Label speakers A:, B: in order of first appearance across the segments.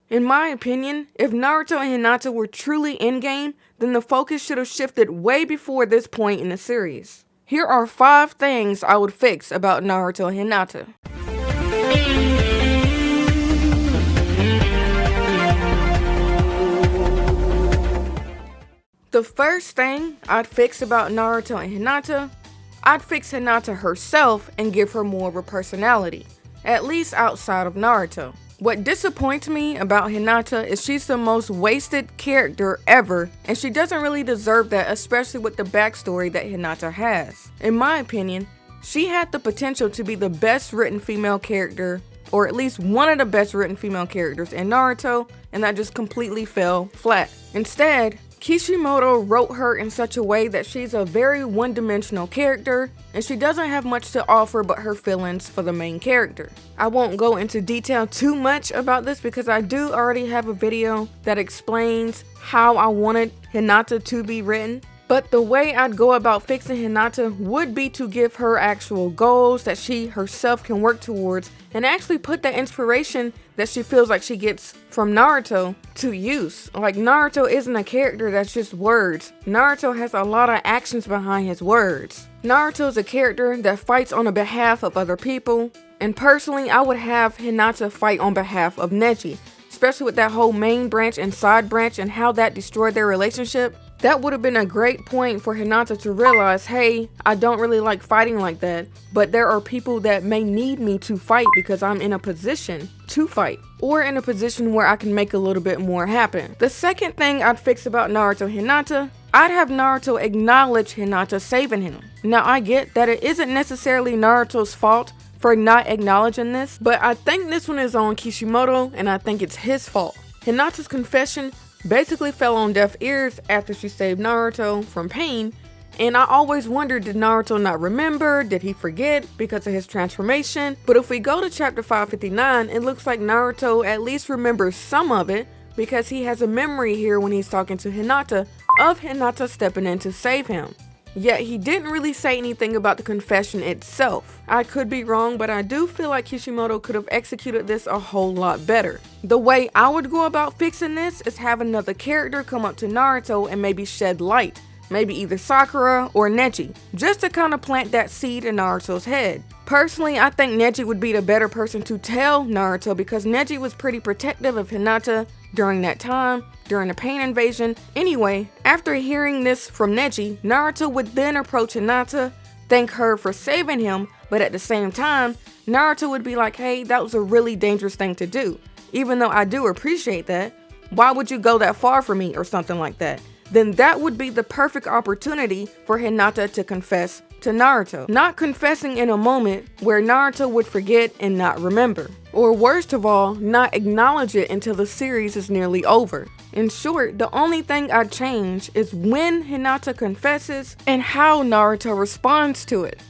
A: In my opinion, if Naruto and Hinata were truly endgame, then the focus should have shifted way before this point in the series. Here are 5 things I would fix about Naruto and Hinata. The first thing I'd fix about Naruto and Hinata, I'd fix Hinata herself and give her more of a personality, at least outside of Naruto. What disappoints me about Hinata is she's the most wasted character ever, and she doesn't really deserve that, especially with the backstory that Hinata has. In my opinion, she had the potential to be the best written female character, or at least one of the best written female characters in Naruto, and that just completely fell flat. Instead, Kishimoto wrote her in such a way that she's a very one-dimensional character, and she doesn't have much to offer but her feelings for the main character. I won't go into detail too much about this because I do already have a video that explains how I wanted Hinata to be written. But the way I'd go about fixing Hinata would be to give her actual goals that she herself can work towards and actually put that inspiration that she feels like she gets from Naruto to use. Like, Naruto isn't a character that's just words. Naruto has a lot of actions behind his words. Naruto is a character that fights on the behalf of other people, and personally I would have Hinata fight on behalf of Neji, especially with that whole main branch and side branch and how that destroyed their relationship. That would have been a great point for Hinata to realize, hey, I don't really like fighting like that, but there are people that may need me to fight because I'm in a position to fight, or in a position where I can make a little bit more happen. The second thing I'd fix about Naruto and Hinata, I'd have Naruto acknowledge Hinata saving him. Now, I get that it isn't necessarily Naruto's fault for not acknowledging this, but I think this one is on Kishimoto, and I think it's his fault. Hinata's confession basically fell on deaf ears after she saved Naruto from pain, and I always wondered, did Naruto not remember? Did he forget because of his transformation? But if we go to chapter 559, it looks like Naruto at least remembers some of it because he has a memory here when he's talking to Hinata of Hinata stepping in to save him. Yet he didn't really say anything about the confession itself. I could be wrong, but I do feel like Kishimoto could have executed this a whole lot better. The way I would go about fixing this is have another character come up to Naruto and maybe shed light. Maybe either Sakura or Neji, just to kind of plant that seed in Naruto's head. Personally, I think Neji would be the better person to tell Naruto because Neji was pretty protective of Hinata during that time, during the pain invasion. Anyway, after hearing this from Neji, Naruto would then approach Hinata, thank her for saving him, but at the same time, Naruto would be like, hey, that was a really dangerous thing to do. Even though I do appreciate that, why would you go that far for me or something like that? Then that would be the perfect opportunity for Hinata to confess to Naruto. Not confessing in a moment where Naruto would forget and not remember. Or worst of all, not acknowledge it until the series is nearly over. In short, the only thing I'd change is when Hinata confesses and how Naruto responds to it.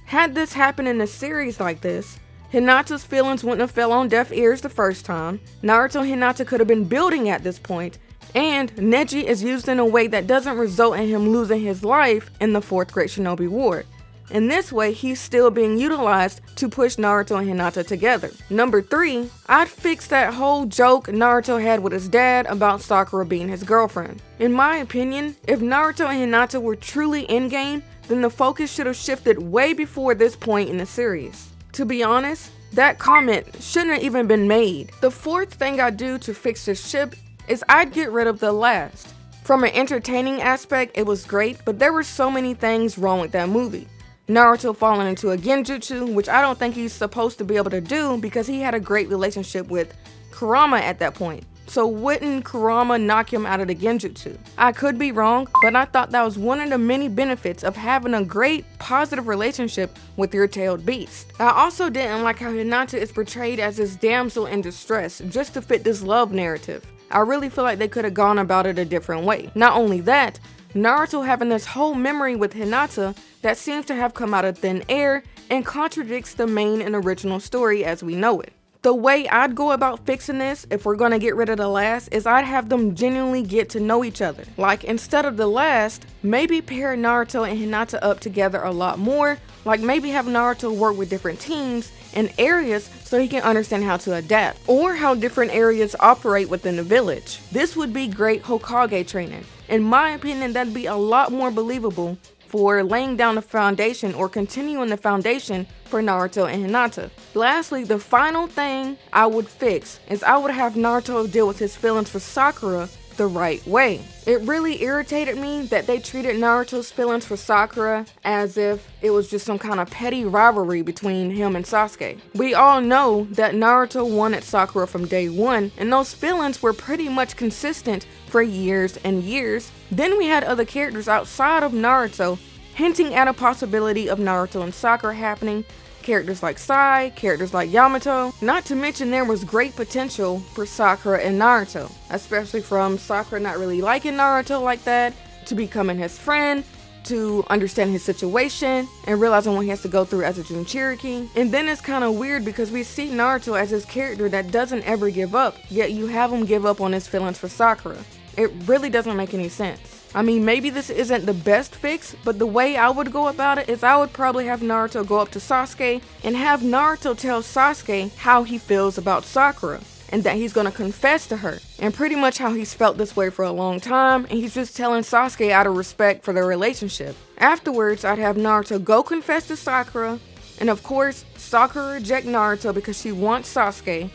A: Had this happened in a series like this, Hinata's feelings wouldn't have fell on deaf ears the first time, Naruto and Hinata could have been building at this point, and Neji is used in a way that doesn't result in him losing his life in the 4th Great Shinobi War. In this way, he's still being utilized to push Naruto and Hinata together. Number 3, I'd fix that whole joke Naruto had with his dad about Sakura being his girlfriend. In my opinion, if Naruto and Hinata were truly endgame, then the focus should have shifted way before this point in the series. To be honest, that comment shouldn't have even been made. The 4th thing I'd do to fix this ship is I'd get rid of the last. From an entertaining aspect, it was great, but there were so many things wrong with that movie. Naruto falling into a genjutsu, which I don't think he's supposed to be able to do because he had a great relationship with Kurama at that point. So wouldn't Kurama knock him out of the genjutsu? I could be wrong, but I thought that was one of the many benefits of having a great positive relationship with your tailed beast. I also didn't like how Hinata is portrayed as this damsel in distress just to fit this love narrative. I really feel like they could have gone about it a different way. Not only that, Naruto having this whole memory with Hinata that seems to have come out of thin air and contradicts the main and original story as we know it. The way I'd go about fixing this, if we're gonna get rid of the last, is I'd have them genuinely get to know each other. Like, instead of the last, maybe pair Naruto and Hinata up together a lot more. Like, maybe have Naruto work with different teams in areas so he can understand how to adapt, or how different areas operate within the village. This would be great Hokage training. In my opinion, that'd be a lot more believable for laying down the foundation or continuing the foundation for Naruto and Hinata. Lastly, the final thing I would fix is I would have Naruto deal with his feelings for Sakura the right way. It really irritated me that they treated Naruto's feelings for Sakura as if it was just some kind of petty rivalry between him and Sasuke. We all know that Naruto wanted Sakura from day one, and those feelings were pretty much consistent for years and years. Then we had other characters outside of Naruto hinting at a possibility of Naruto and Sakura happening. Characters like Sai, characters like Yamato. Not to mention there was great potential for Sakura and Naruto, especially from Sakura not really liking Naruto like that, to becoming his friend, to understand his situation, and realizing what he has to go through as a Jinchuriki. And then it's kind of weird because we see Naruto as this character that doesn't ever give up, yet you have him give up on his feelings for Sakura. It really doesn't make any sense. I mean, maybe this isn't the best fix, but the way I would go about it is I would probably have Naruto go up to Sasuke and have Naruto tell Sasuke how he feels about Sakura and that he's gonna confess to her, and pretty much how he's felt this way for a long time, and he's just telling Sasuke out of respect for their relationship. Afterwards, I'd have Naruto go confess to Sakura, and of course, Sakura reject Naruto because she wants Sasuke,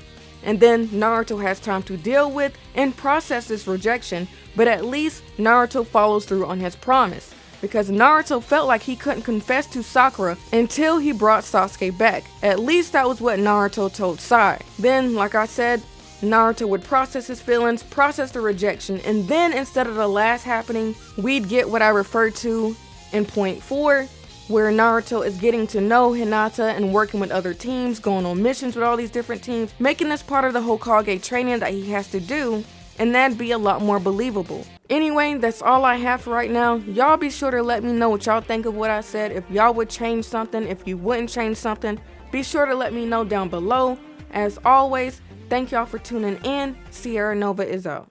A: and then Naruto has time to deal with and process this rejection, but at least Naruto follows through on his promise, because Naruto felt like he couldn't confess to Sakura until he brought Sasuke back. At least that was what Naruto told Sai. Then, like I said, Naruto would process his feelings, process the rejection, and then instead of the last happening, we'd get what I referred to in point 4, where Naruto is getting to know Hinata and working with other teams, going on missions with all these different teams, making this part of the Hokage training that he has to do, and that'd be a lot more believable. Anyway, that's all I have for right now. Y'all be sure to let me know what y'all think of what I said. If y'all would change something, if you wouldn't change something, be sure to let me know down below. As always, thank y'all for tuning in. SierraNovaa is out.